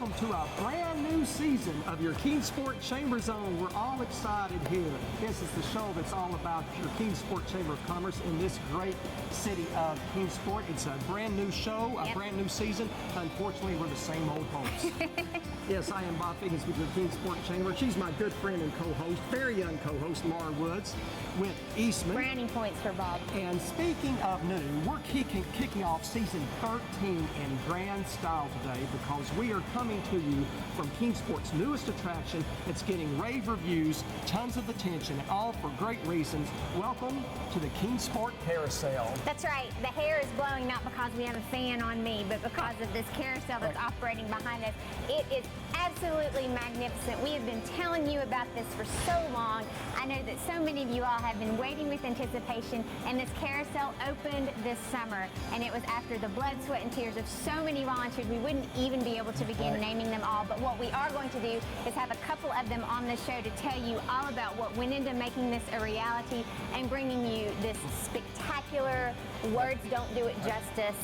welcome to a brand new season of your Kingsport Chamber Zone. We're all excited here. This is the show that's all about your Kingsport Chamber of Commerce in this great city of Kingsport. It's a brand new show, a brand new season. Unfortunately, we're the same old hosts. Yes, I am Bob Figgins with your Kingsport Chamber. She's my good friend and co-host, very young co-host, Laura Woods with Eastman. Brownie points for Bob. And speaking of new, we're kicking off season 13 in grand style today because we are coming to you from Kingsport's newest attraction. It's getting rave reviews, tons of attention, and all for great reasons. Welcome to the Kingsport Carousel. That's right. The hair is blowing not because we have a fan on me, but because of this carousel that's operating behind us. It is absolutely magnificent. We have been telling you about this for so long. I know that so many of you all have been waiting with anticipation, and this carousel opened this summer, and it was after the blood, sweat, and tears of so many volunteers. We wouldn't even be able to begin naming them all, but what we are going to do is have a couple of them on the show to tell you all about what went into making this a reality and bringing you this spectacular, words don't do it justice,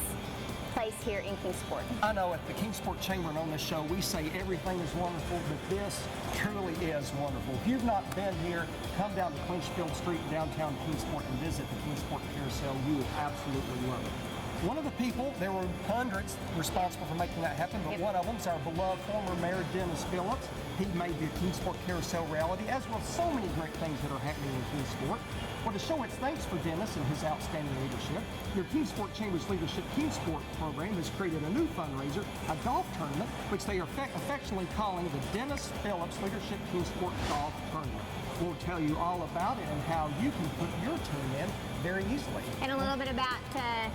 place here in Kingsport. I know at the Kingsport Chamber and on this show we say everything is wonderful, but this truly is wonderful. If you've not been here, come down to Clinchfield Street, downtown Kingsport, and visit the Kingsport Carousel. You would absolutely love it. One of the people, there were hundreds responsible for making that happen, but one of them is our beloved former Mayor Dennis Phillips. He made the Kingsport Carousel reality, as well as so many great things that are happening in Kingsport. Well, to show its thanks for Dennis and his outstanding leadership, your Kingsport Chamber's Leadership Kingsport program has created a new fundraiser, a golf tournament, which they are affectionately calling the Dennis Phillips Leadership Kingsport Golf Tournament. We'll tell you all about it and how you can put your team in very easily. And a little bit about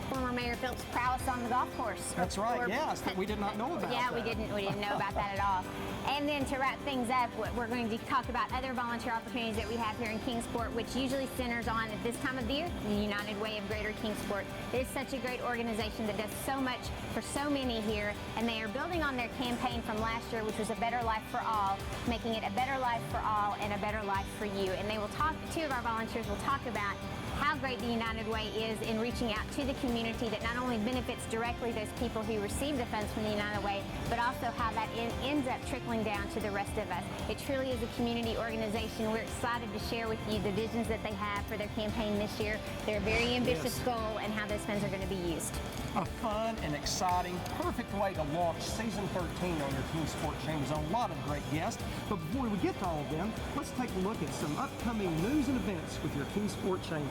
former Mayor Phillips' prowess on the golf course. That's right, yes, we did not know about that. We didn't know about that at all. And then to wrap things up, we're going to talk about other volunteer opportunities that we have here in Kingsport, which usually centers on, at this time of the year, the United Way of Greater Kingsport. It is such a great organization that does so much for so many here, and they are building on their campaign from last year, which was A Better Life for All, making it a better life for all and a better life for you. And they will talk, two of our volunteers will talk about how great the United Way is in reaching out to the community that not only benefits directly those people who receive the funds from the United Way, but also how that ends up trickling down to the rest of us. It truly is a community organization. We're excited to share with you the visions that they have for their campaign this year, their very ambitious goal, and how those funds are going to be used. A fun and exciting, perfect way to launch season 13 on your Kingsport Chamber Zone. A lot of great guests. But before we get to all of them, let's take a look at some upcoming news and events with your Kingsport Chamber.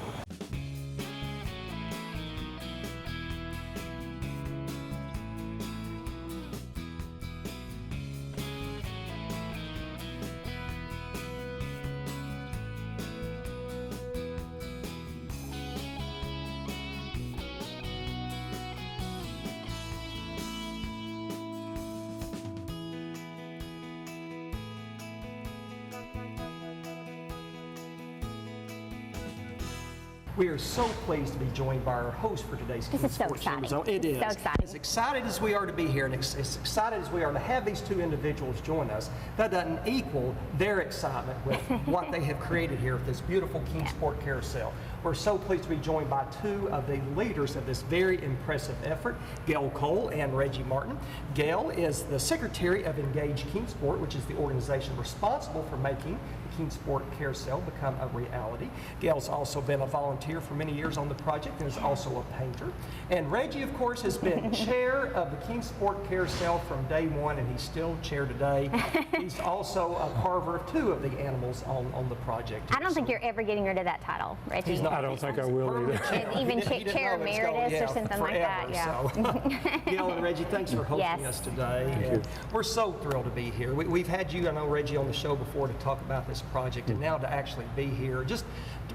We are so pleased to be joined by our host for today's Kingsport Chamber Zone. It is. So exciting. As excited as we are to be here and as excited as we are to have these two individuals join us, that doesn't equal their excitement with what they have created here at this beautiful Kingsport Carousel. We're so pleased to be joined by two of the leaders of this very impressive effort, Gail Cole and Reggie Martin. Gail is the Secretary of Engage Kingsport, which is the organization responsible for making the Kingsport Carousel become a reality. Gail's also been a volunteer for many years on the project and is also a painter. And Reggie, of course, has been chair of the Kingsport Carousel from day one, and he's still chair today. He's also a carver of two of the animals on the project. I don't think you're ever getting rid of that title, Reggie. I don't think I will either. Even chair emeritus or something like that. Yeah. So, Gail and Reggie, thanks for hosting us today. Thank you. We're so thrilled to be here. We've had you, I know, Reggie, on the show before to talk about this project, and now to actually be here. Just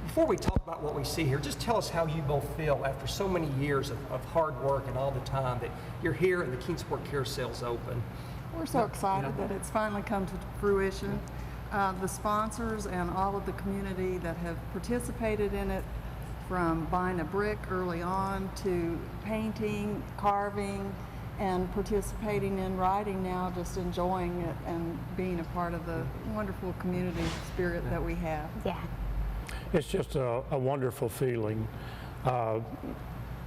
before we talk about what we see here, just tell us how you both feel after so many years of hard work and all the time that you're here and the Kingsport Carousel's open. We're so excited that it's finally come to fruition. The sponsors and all of the community that have participated in it, from buying a brick early on to painting, carving, and participating in writing now, just enjoying it and being a part of the wonderful community spirit that we have. Yeah. It's just a wonderful feeling.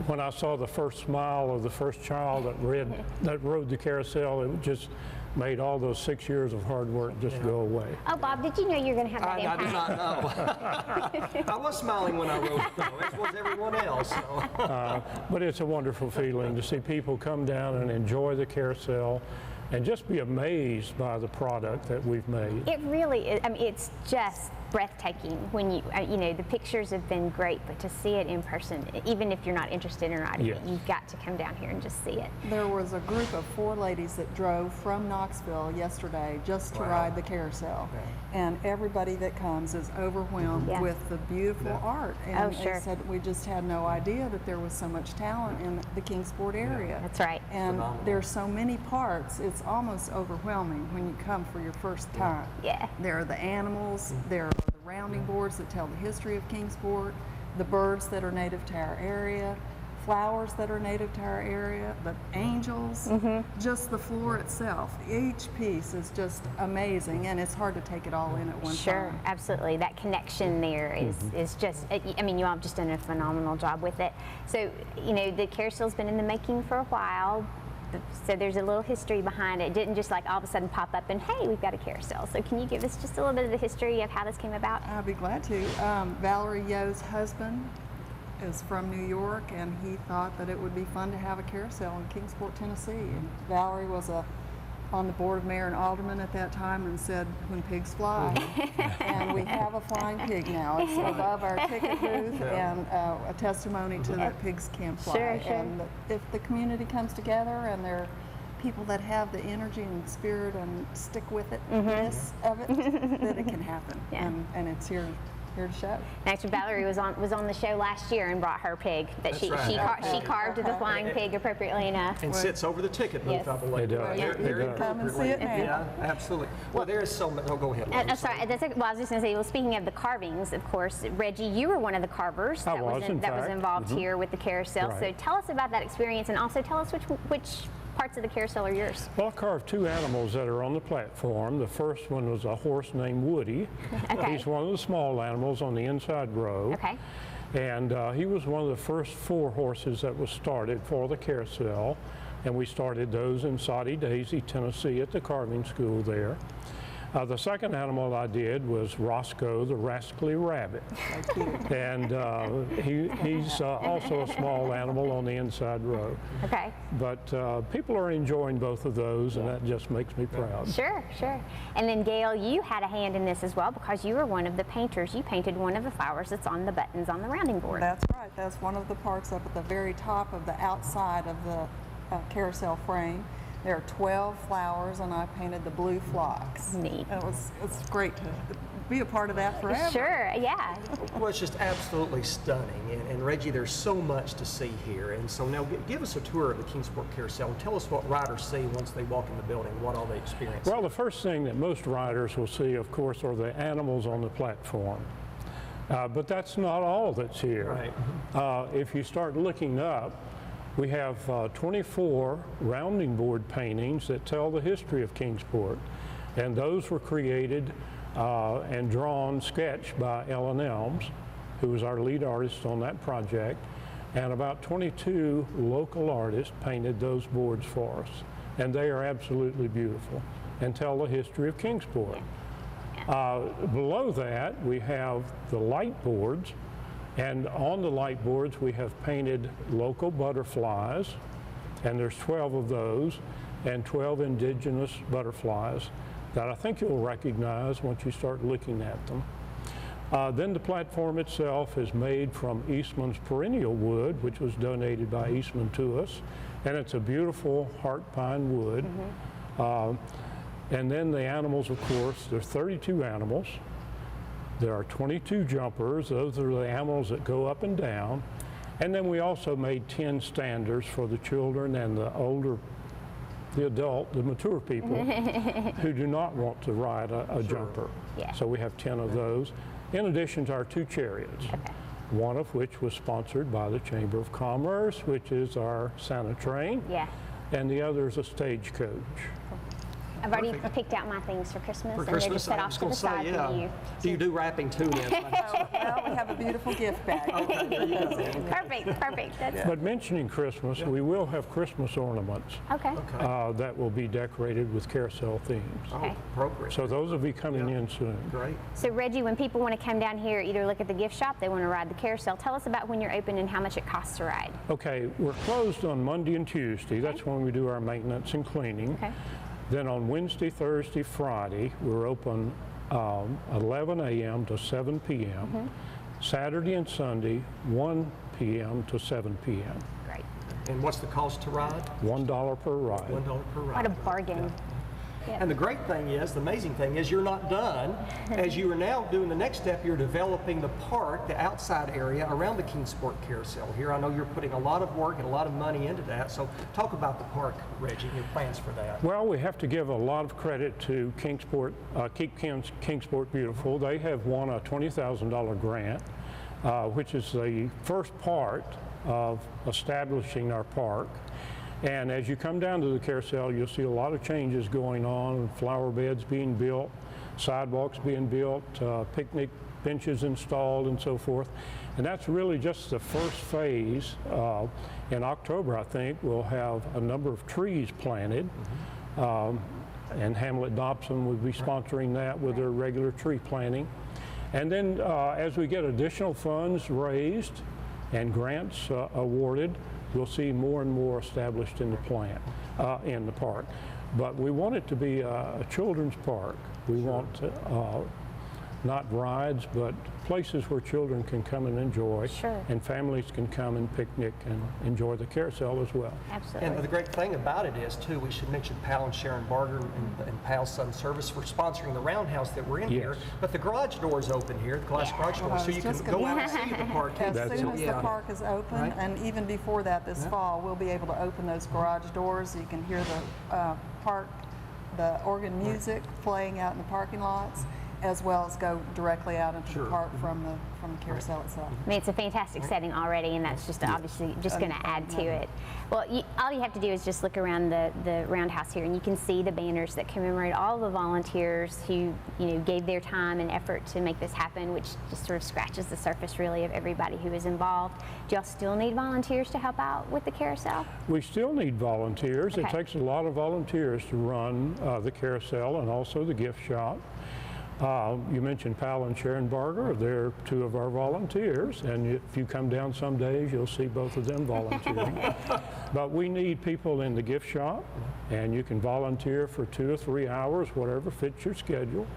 When I saw the first smile of the first child that rode the carousel, it just made all those 6 years of hard work just go away. Oh, Bob, did you know you were going to have that I did impact? not know. I was smiling when I wrote it, though, as was everyone else. So. But it's a wonderful feeling to see people come down and enjoy the carousel and just be amazed by the product that we've made. It really is. I mean, it's just breathtaking when you know, the pictures have been great, but to see it in person, even if you're not interested in riding Yes. it, you've got to come down here and just see it. There was a group of 4 ladies that drove from Knoxville yesterday just to ride the carousel. And everybody that comes is overwhelmed Yeah. with the beautiful art. And Oh, sure. they said we just had no idea that there was so much talent in the Kingsport area. That's right. And there's so many parts, it's almost overwhelming when you come for your first time. Yeah. There are the animals, there are the rounding boards that tell the history of Kingsport, the birds that are native to our area, flowers that are native to our area, the angels, just the floor itself. Each piece is just amazing, and it's hard to take it all in at one Sure, time. absolutely. That connection there is just, I mean, you all have just done a phenomenal job with it. So, you know, the carousel's been in the making for a while. So there's a little history behind it. It didn't just like all of a sudden pop up and, hey, we've got a carousel. So can you give us just a little bit of the history of how this came about? I'd be glad to. Valerie Yo's husband is from New York, and he thought that it would be fun to have a carousel in Kingsport, Tennessee. And Valerie was on the board of mayor and alderman at that time and said, when pigs fly. And we have a flying pig now. It's above our ticket booth and a testimony to that pigs can fly. Sure, sure. And if the community comes together and there are people that have the energy and spirit and stick with it, of it, then it can happen. Yeah. And it's here to show. Actually, Valerie was on the show last year and brought her pig that she carved the flying pig appropriately enough. And sits over the ticket booth, Yes. I believe. It does. Very- It very does. Come and see it now. Yeah, absolutely. Well, there is so much. Oh, go ahead. Laura. I'm sorry. Well, I was just going to say. Well, speaking of the carvings, of course, Reggie, you were one of the carvers that was, in that was fact. involved here with the carousel. So Right. tell us about that experience, and also tell us which parts of the carousel are yours. Well, I carved 2 animals that are on the platform. The first one was a horse named Woody. Okay. He's one of the small animals on the inside row. Okay. And he was one of the first 4 horses that was started for the carousel. And we started those in Soddy Daisy, Tennessee at the carving school there. The second animal I did was Roscoe, the rascally rabbit. And he's also a small animal on the inside row. Okay. But people are enjoying both of those, and that just makes me proud. Sure, sure. And then Gail, you had a hand in this as well because you were one of the painters. You painted one of the flowers that's on the buttons on the rounding board. That's right. That's one of the parts up at the very top of the outside of the carousel frame. There are 12 flowers, and I painted the blue phlox. Neat. It's great to be a part of that forever. Sure, yeah. Well, it's just absolutely stunning. And Reggie, there's so much to see here. And so now give us a tour of the Kingsport Carousel and tell us what riders see once they walk in the building, what all they experience. Well, the first thing that most riders will see, of course, are the animals on the platform. But that's not all that's here. Right. If you start looking up, we have 24 rounding board paintings that tell the history of Kingsport. And those were created and drawn, sketched by Ellen Elms, who was our lead artist on that project. And about 22 local artists painted those boards for us. And they are absolutely beautiful and tell the history of Kingsport. Below that, we have the light boards. And on the light boards, we have painted local butterflies, and there's 12 of those, and 12 indigenous butterflies that I think you'll recognize once you start looking at them. Then the platform itself is made from Eastman's perennial wood, which was donated by Eastman to us, and it's a beautiful heart pine wood. And then the animals, of course, there's 32 animals. There are 22 jumpers. Those are the animals that go up and down. And then we also made 10 standers for the children and the older, the adult, the mature people who do not want to ride a jumper. Yeah. So we have 10 of those, in addition to our 2 chariots, one of which was sponsored by the Chamber of Commerce, which is our Santa train, Yeah. and the other is a stagecoach. I've already Perfect. picked out my things for Christmas, For and they're just Christmas, set I off was to going the to say, side yeah. for you. Do you do wrapping too then? Well, we have a beautiful gift bag. Perfect. That's But mentioning Christmas, we will have Christmas ornaments okay. that will be decorated with carousel themes. Okay. Appropriate. So those will be coming in soon. Great. So Reggie, when people want to come down here, either look at the gift shop, they want to ride the carousel, tell us about when you're open and how much it costs to ride. Okay, we're closed on Monday and Tuesday. That's when we do our maintenance and cleaning. Okay. Then on Wednesday, Thursday, Friday, we're open 11 a.m. to 7 p.m. Saturday and Sunday, 1 p.m. to 7 p.m. Great. And what's the cost to ride? $1 per ride. $1 per ride. What a bargain. And the great thing is, the amazing thing is, you're not done. As you are now doing the next step, you're developing the park, the outside area around the Kingsport Carousel here. I know you're putting a lot of work and a lot of money into that. So talk about the park, Reggie, and your plans for that. Well, we have to give a lot of credit to Kingsport, Keep Kingsport Beautiful. They have won a $20,000 grant, which is the first part of establishing our park. And as you come down to the carousel, you'll see a lot of changes going on, flower beds being built, sidewalks being built, picnic benches installed and so forth. And that's really just the first phase. In October, I think, we'll have a number of trees planted. And Hamlet Dobson will be sponsoring that with their regular tree planting. And then as we get additional funds raised and grants awarded, we'll see more and more established in the plant, in the park. But we want it to be a children's park. We want not rides, but places where children can come and enjoy, Sure. and families can come and picnic and enjoy the carousel as well. Absolutely. And the great thing about it is, too, we should mention Pal and Sharon Barger and Pal's Sun Service for sponsoring the roundhouse that we're in Yes. here. But the garage doors open here, the glass garage doors, so you can go out and see the park. As That's soon it. as the park is open, Right. and even before that this fall, we'll be able to open those garage doors. You can hear the park, the organ music playing out in the parking lots, as well as go directly out into Sure. the park from the carousel itself. I mean, it's a fantastic setting already, and that's just obviously just going to add to it. Well, all you have to do is just look around the roundhouse here, and you can see the banners that commemorate all the volunteers who, gave their time and effort to make this happen, which just sort of scratches the surface, really, of everybody who is involved. Do y'all still need volunteers to help out with the carousel? We still need volunteers. It Okay. takes a lot of volunteers to run the carousel and also the gift shop. You mentioned Pal and Sharon Barger. They're two of our volunteers, and if you come down some days, you'll see both of them volunteering. But we need people in the gift shop, and you can volunteer for 2 or 3 hours, whatever fits your schedule.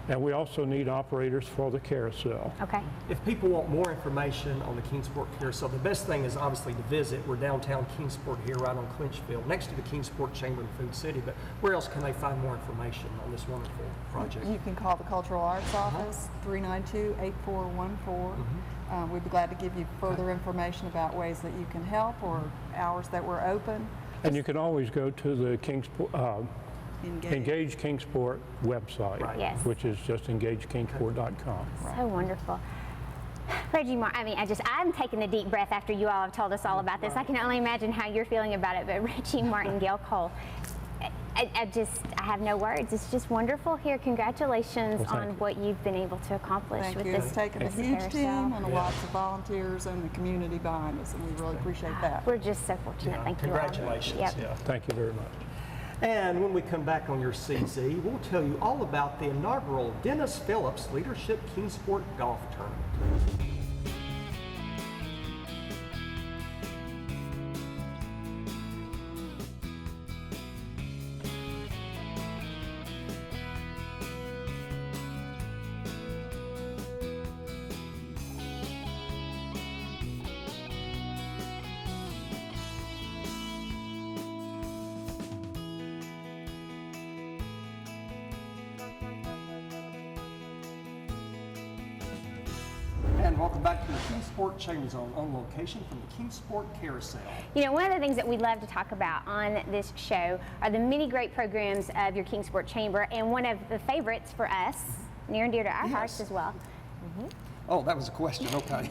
And we also need operators for the carousel. Okay. If people want more information on the Kingsport Carousel, the best thing is obviously to visit. We're downtown Kingsport here, right on Clinchfield, next to the Kingsport Chamber and Food City. But where else can they find more information on this wonderful project? You can call the Cultural Arts Office, 392-8414. We'd be glad to give you further information about ways that you can help or hours that we're open. And you can always go to the Engage Kingsport website, Right. Yes. which is just engagekingsport.com. So wonderful. Reggie, I'm taking a deep breath after you all have told us all about this. I can only imagine how you're feeling about it, but Reggie, Martin, Gail Cole, I have no words. It's just wonderful here. Congratulations Well, thank on you. what you've been able to accomplish Thank with you. this. It's taken a this huge carousel. team and lots of volunteers and the community behind us, and we really appreciate that. We're just so fortunate. Yeah, Thank you all. congratulations. Yep. Yeah. Thank you very much. And when we come back on your CZ, we'll tell you all about the inaugural Dennis Phillips Leadership Kingsport Golf Tournament. And welcome back to the Kingsport Chamber Zone on location from the Kingsport Carousel. One of the things that we love to talk about on this show are the many great programs of your Kingsport Chamber, and one of the favorites for us, near and dear to our hearts as well, Oh, that was a question, okay.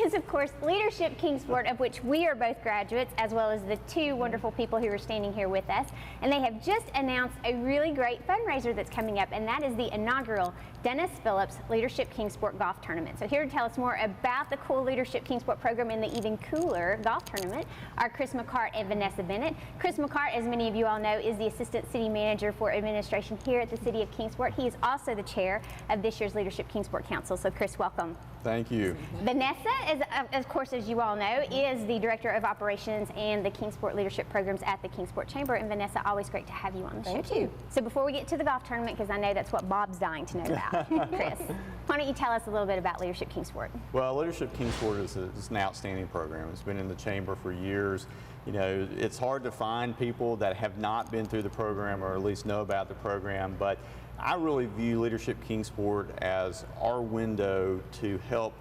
is, of course, Leadership Kingsport, of which we are both graduates, as well as the two wonderful people who are standing here with us. And they have just announced a really great fundraiser that's coming up, and that is the inaugural Dennis Phillips Leadership Kingsport Golf Tournament. So here to tell us more about the cool Leadership Kingsport program and the even cooler golf tournament are Chris McCart and Vanessa Bennett. Chris McCart, as many of you all know, is the Assistant City Manager for Administration here at the City of Kingsport. He is also the chair of this year's Leadership Kingsport Council. So Chris, welcome. Thank you. Vanessa, is, of course, as you all know, is the Director of Operations and the Kingsport Leadership Programs at the Kingsport Chamber. And Vanessa, always great to have you on the show too. So before we get to the golf tournament, because I know that's what Bob's dying to know about, Chris, why don't you tell us a little bit about Leadership Kingsport? Well, Leadership Kingsport is an outstanding program. It's been in the Chamber for years. You know, it's hard to find people that have not been through the program or at least know about the program, but I really view Leadership Kingsport as our window to help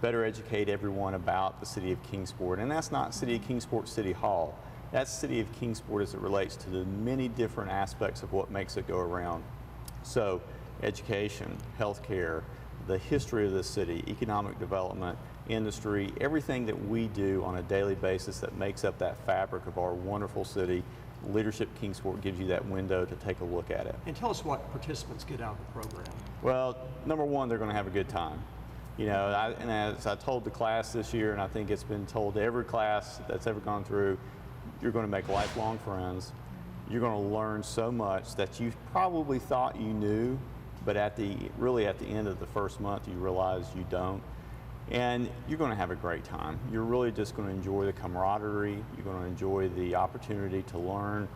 better educate everyone about the City of Kingsport. And that's not City of Kingsport City Hall. That's City of Kingsport as it relates to the many different aspects of what makes it go around. So, education, healthcare, the history of the city, economic development, industry, everything that we do on a daily basis that makes up that fabric of our wonderful city. Leadership Kingsport gives you that window to take a look at it. And tell us what participants get out of the program. Well, number one, they're going to have a good time. You know, and as I told the class this year, and I think it's been told to every class that's ever gone through, you're going to make lifelong friends. You're going to learn so much that you probably thought you knew, but really at the end of the first month, you realize you don't. And you're going to have a great time. You're really just going to enjoy the camaraderie. You're going to enjoy the opportunity to learn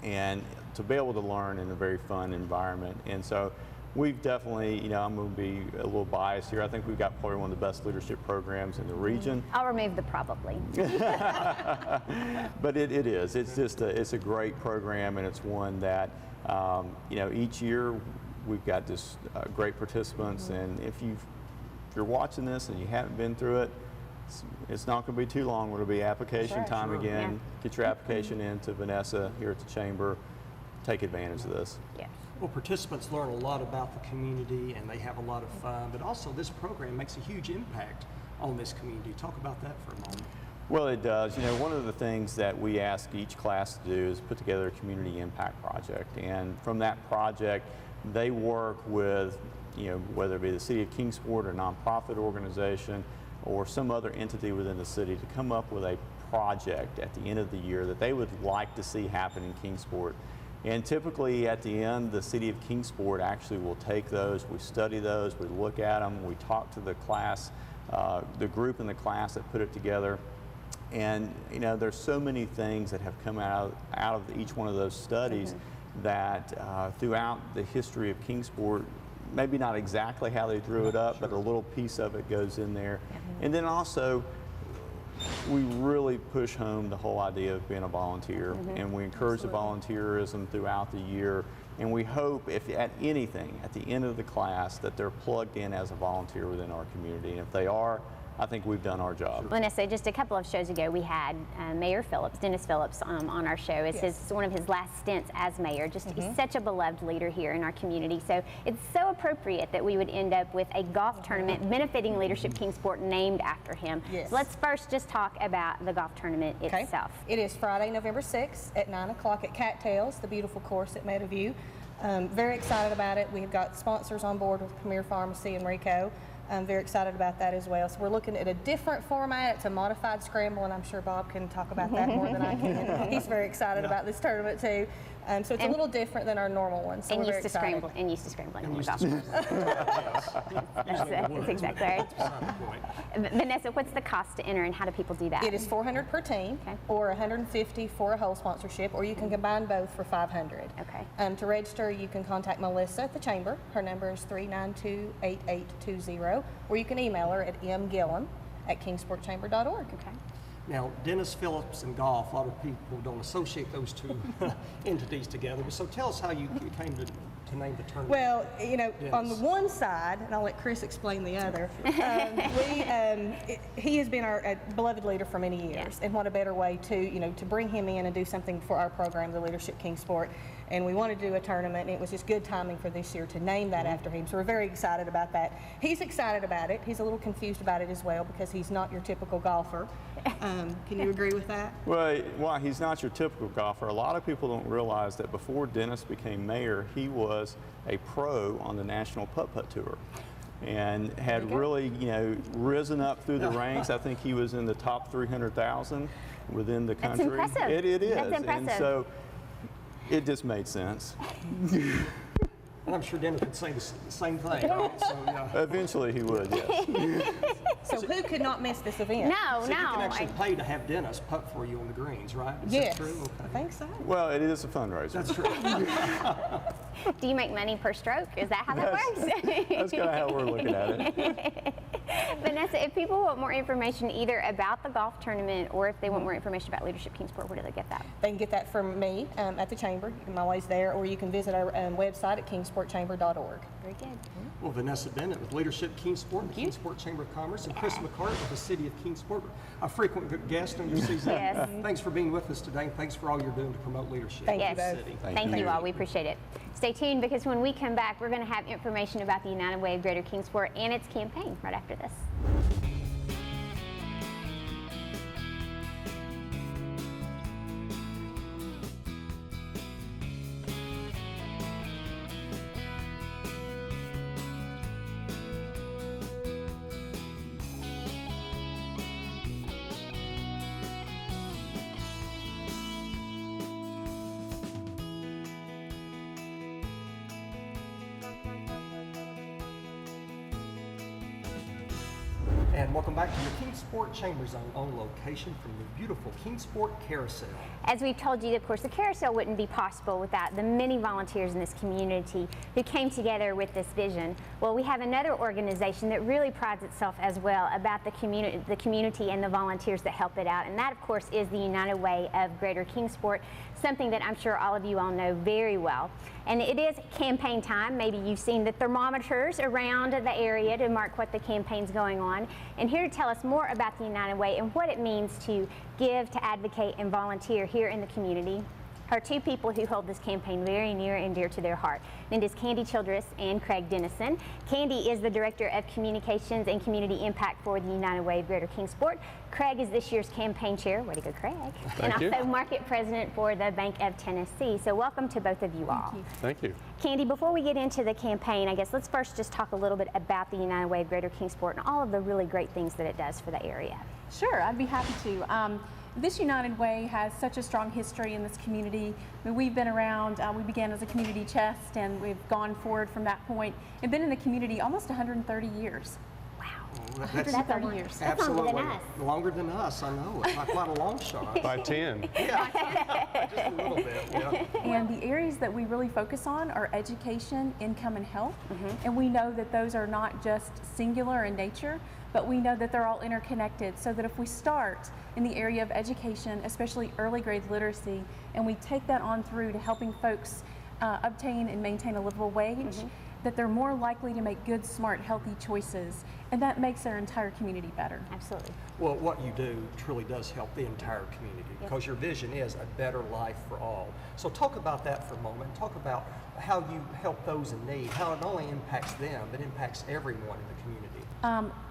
and to be able to learn in a very fun environment. And so we've definitely, you know, I'm going to be a little biased here. I think we've got probably one of the best leadership programs in the region. I'll remove the probably. But it is. It's just it's a great program, and it's one that, you know, each year we've got just great participants. And if you're watching this and you haven't been through it, it's not going to be too long. It'll be application time again. Yeah. Get your application in to Vanessa here at the Chamber. Take advantage of this. Yeah. Well, participants learn a lot about the community and they have a lot of fun, but also this program makes a huge impact on this community. Talk about that for a moment. Well, it does. You know, one of the things that we ask each class to do is put together a community impact project. And from that project, they work with, you know, whether it be the City of Kingsport or a nonprofit organization or some other entity within the city to come up with a project at the end of the year that they would like to see happen in Kingsport. And typically at the end, the City of Kingsport actually will take those, we study those, we look at them, we talk to the class, the group in the class that put it together. And, you know, there's so many things that have come out of each one of those studies that throughout the history of Kingsport, maybe not exactly how they drew it up, but a little piece of it goes in there. And then also, we really push home the whole idea of being a volunteer, and we encourage the volunteerism throughout the year. And we hope, if at anything, at the end of the class, that they're plugged in as a volunteer within our community. And if they are, I think we've done our job. Vanessa, just a couple of shows ago, we had Mayor Phillips, Dennis Phillips, on our show. It's one of his last stints as mayor. Just he's such a beloved leader here in our community. So it's so appropriate that we would end up with a golf tournament benefiting Leadership Kingsport named after him. So let's first just talk about the golf tournament itself. It is Friday, November 6th at 9 o'clock at Cattails, the beautiful course at Meadowview. Very excited about it. We've got sponsors on board with Premier Pharmacy and Rico. I'm very excited about that as well. So we're looking at a different format. It's a modified scramble, and I'm sure Bob can talk about that more than I can. He's very excited about this tournament too. So it's a little different than our normal one. So and we're used to excited. scrambling. That's exactly right. Vanessa, what's the cost to enter, and how do people do that? It is $400 per team, or $150 for a whole sponsorship, or you can combine both for $500. Okay. To register, you can contact Melissa at the Chamber. Her number is 392-8820, or you can email her at mgillen@kingsportchamber.org. Okay. Now, Dennis Phillips and golf, a lot of people don't associate those two entities together. So tell us how you came to name the tournament? Well, you know, on the Yes. one side, and I'll let Chris explain the other, he has been our beloved leader for many years. Yes. And what a better way to, you know, to bring him in and do something for our program, the Leadership Kingsport. And we wanted to do a tournament, and it was just good timing for this year to name that after him. So we're very excited about that. He's excited about it. He's a little confused about it as well because he's not your typical golfer. Can you agree with that? Well, while he's not your typical golfer, a lot of people don't realize that before Dennis became mayor, he was a pro on the National Putt-Putt Tour and had really, you know, risen up through the ranks. I think he was in the top 300,000 within the country. That's impressive. It is. That's impressive. And so it just made sense. And I'm sure Dennis would say the same thing. Right? So, yeah. Eventually he would, yes. So who could not miss this event? No, So you can no. actually pay to have Dennis putt for you on the greens, right? Is Yes, that true? I Okay. think so. Well, it is a fundraiser. That's true. Do you make money per stroke? Is that how that works? That's kind of how we're looking at it. Vanessa, if people want more information either about the golf tournament or if they want more information about Leadership Kingsport, where do they get that? They can get that from me at the chamber. I'm always there, or you can visit our website at kingsportchamber.org. Very good. Well, Vanessa Bennett with Leadership Kingsport, the Kingsport Chamber of Commerce, and Chris McCart with the City of Kingsport, a frequent guest on your season. Yes. Thanks for being with us today, and thanks for all you're doing to promote leadership Thank in you the both. city. Thank you all. We appreciate it. Stay tuned because when we come back, we're going to have information about the United Way of Greater Kingsport and its campaign right after this. And welcome back to your Kingsport Chamber Zone on location from the beautiful Kingsport Carousel. As we've told you, of course, the carousel wouldn't be possible without the many volunteers in this community who came together with this vision. Well, we have another organization that really prides itself as well about the community and the volunteers that help it out, and that, of course, is the United Way of Greater Kingsport, something that I'm sure all of you all know very well. And it is campaign time. Maybe you've seen the thermometers around the area to mark what the campaign's going on. And here to tell us more about the United Way and what it means to give, to advocate, and volunteer here in the community are two people who hold this campaign very near and dear to their heart. And it is Candy Childress and Craig Dennison. Candy is the Director of Communications and Community Impact for the United Way of Greater Kingsport. Craig is this year's campaign chair. Way to go, Craig. And also Market President for the Bank of Tennessee. So welcome to both of you all. Thank you. Candy, before we get into the campaign, I guess let's first just talk a little bit about the United Way of Greater Kingsport and all of the really great things that it does for the area. Sure, I'd be happy to. This United Way has such a strong history in this community. I mean, we've been around, we began as a community chest and we've gone forward from that point and been in the community almost 130 years. Wow. That's 130 years. That's longer absolutely than us. longer than us, I know. It's not quite a long shot. By 10. Just a little bit, yeah. And the areas that we really focus on are education, income, and health. And we know that those are not just singular in nature, but we know that they're all interconnected, so that if we start in the area of education, especially early grade literacy, and we take that on through to helping folks obtain and maintain a livable wage, that they're more likely to make good, smart, healthy choices, and that makes our entire community better. Absolutely. Well, what you do truly does help the entire community because your vision is a better life for all. So talk about that for a moment. Talk about how you help those in need, how it not only impacts them, but impacts everyone in the community.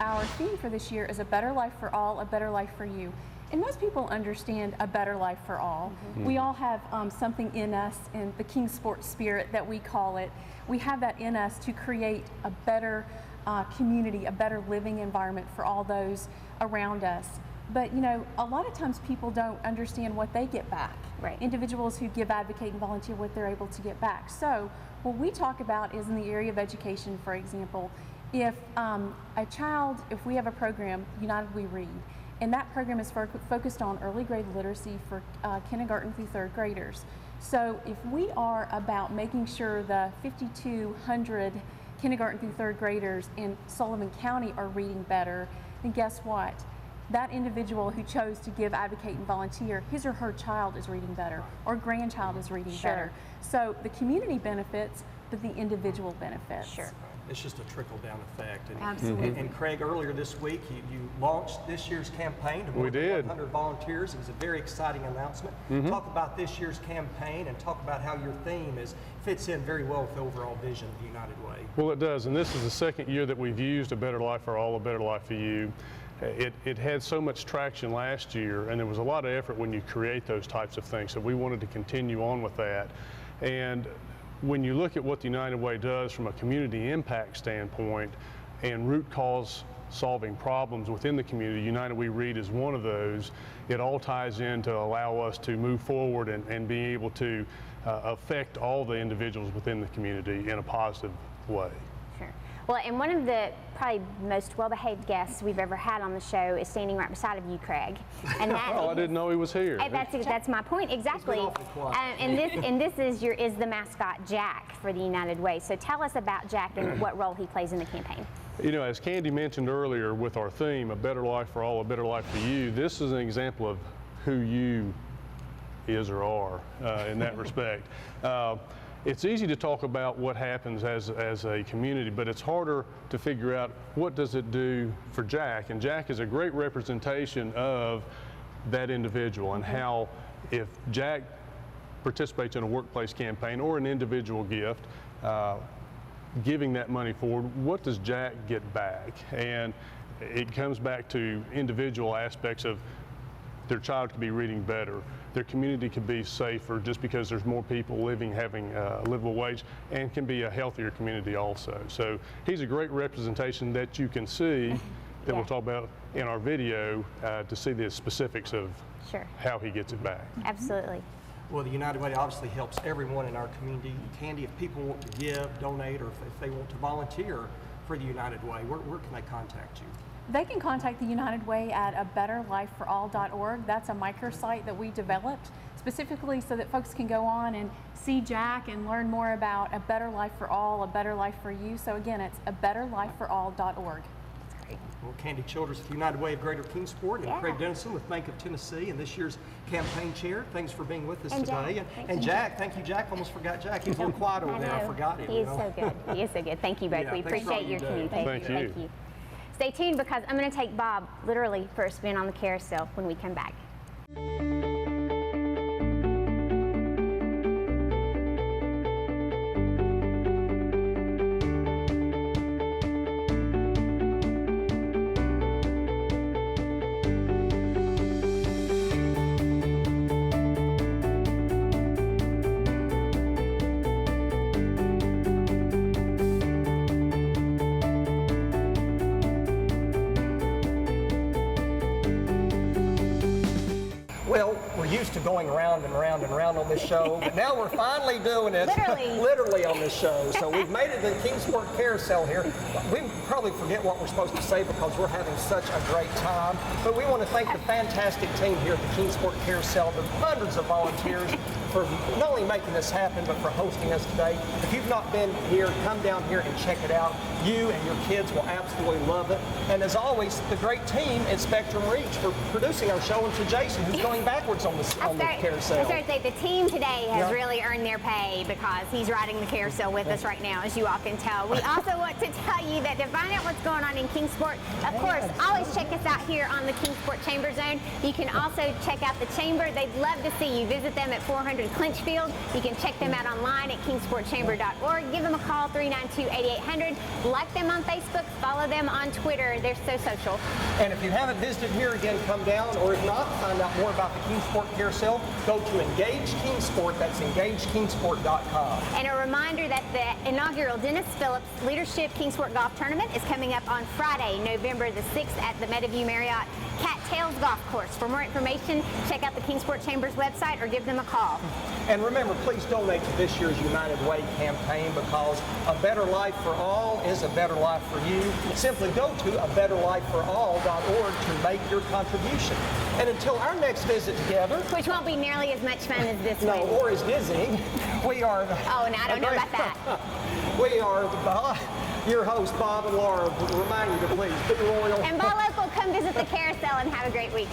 Our theme for this year is a better life for all, a better life for you. And most people understand a better life for all. We all have something in us, in the Kingsport spirit that we call it. We have that in us to create a better community, a better living environment for all those around us. But you know, a lot of times people don't understand what they get back. Right. Individuals who give, advocate, and volunteer, what they're able to get back. So what we talk about is in the area of education, for example, if if we have a program, United We Read, and that program is focused on early grade literacy for kindergarten through third graders. So if we are about making sure the 5,200 kindergarten through third graders in Sullivan County are reading better, then guess what? That individual who chose to give, advocate, and volunteer, his or her child is reading better, or grandchild is reading better. So the community benefits, but the individual benefits. Sure. It's just a trickle-down effect. And, Absolutely. And Craig, earlier this week, you launched this year's campaign to more We than did. 100 volunteers. It was a very exciting announcement. Talk about this year's campaign and talk about how your theme fits in very well with the overall vision of the United Way. Well, it does, and this is the second year that we've used A Better Life for All, A Better Life for You. It had so much traction last year, and there was a lot of effort when you create those types of things, so we wanted to continue on with that. And when you look at what the United Way does from a community impact standpoint and root cause solving problems within the community, United We Read is one of those. It all ties in to allow us to move forward and be able to affect all the individuals within the community in a positive way. Sure. Well, and one of the probably most well-behaved guests we've ever had on the show is standing right beside of you, Craig. And that Oh, I didn't know he was here. That's my point exactly. awfully quiet. And this is the mascot Jack for the United Way. So tell us about Jack and what role he plays in the campaign. You know, as Candy mentioned earlier with our theme, A Better Life for All, A Better Life for You, this is an example of who you is or are in that respect. It's easy to talk about what happens as a community, but it's harder to figure out what does it do for Jack. And Jack is a great representation of that individual and how if Jack participates in a workplace campaign or an individual gift, giving that money forward, what does Jack get back? And it comes back to individual aspects of their child could be reading better, their community could be safer just because there's more people having a livable wage, and can be a healthier community also. So he's a great representation that you can see that we'll talk about in our video to see the specifics of how he gets it back. Absolutely. Well, the United Way obviously helps everyone in our community. Candy, if people want to give, donate, or if they want to volunteer for the United Way, where can they contact you? They can contact the United Way at abetterlifeforall.org. That's a microsite that we developed specifically so that folks can go on and see Jack and learn more about A Better Life for All, A Better Life for You. So again, it's abetterlifeforall.org. Well, Candy Childress with the United Way of Greater Kingsport and Craig Dennison with Bank of Tennessee and this year's campaign chair. Thanks for being with us today. And Jack, thank you, Jack. Almost forgot Jack. He was a little quiet over there. I forgot him. He is so good. He is so good. Thank you both. Yeah, we thanks for all appreciate you your do. communication. Thank you. Stay tuned because I'm going to take Bob literally for a spin on the carousel when we come back. Well, we're used to going round and round and round on this show, but now we're finally doing it literally on this show. So we've made it to the Kingsport Carousel here. We probably forget what we're supposed to say because we're having such a great time. But we want to thank the fantastic team here at the Kingsport Carousel, the hundreds of volunteers for not only making this happen, but for hosting us today. If you've not been here, come down here and check it out. You and your kids will absolutely love it. And as always, the great team at Spectrum Reach for producing our show, and to Jason, who's going backwards on the carousel. I started to say the team today has really earned their pay because he's riding the carousel with us right now, as you all can tell. We also want to tell you that to find out what's going on in Kingsport, of course, always check us out here on the Kingsport Chamber Zone. You can also check out the Chamber. They'd love to see you. Visit them at 400 Clinchfield. You can check them out online at kingsportchamber.org. Give them a call, 392-8800. Like them on Facebook. Follow them on Twitter. They're so social. And if you haven't visited here, again, come down. Or if not, find out more about the Kingsport Carousel. Go to Engage Kingsport. That's engagekingsport.com. And a reminder that the inaugural Dennis Phillips Leadership Kingsport Golf Tournament is coming up on Friday, November the 6th at the Meadowview Marriott Cattails Golf Course. For more information, check out the Kingsport Chamber's website or give them a call. And remember, please donate to this year's United Way campaign because a better life for all is a better life for you. Simply go to abetterlifeforall.org to make your contribution. And until our next visit together, Which won't be nearly as much fun as this one. or as dizzying, we are Oh, no, I don't know about that. we are your host, Bob and Laura, reminding you to please be loyal. And buy local, come visit the carousel and have a great week.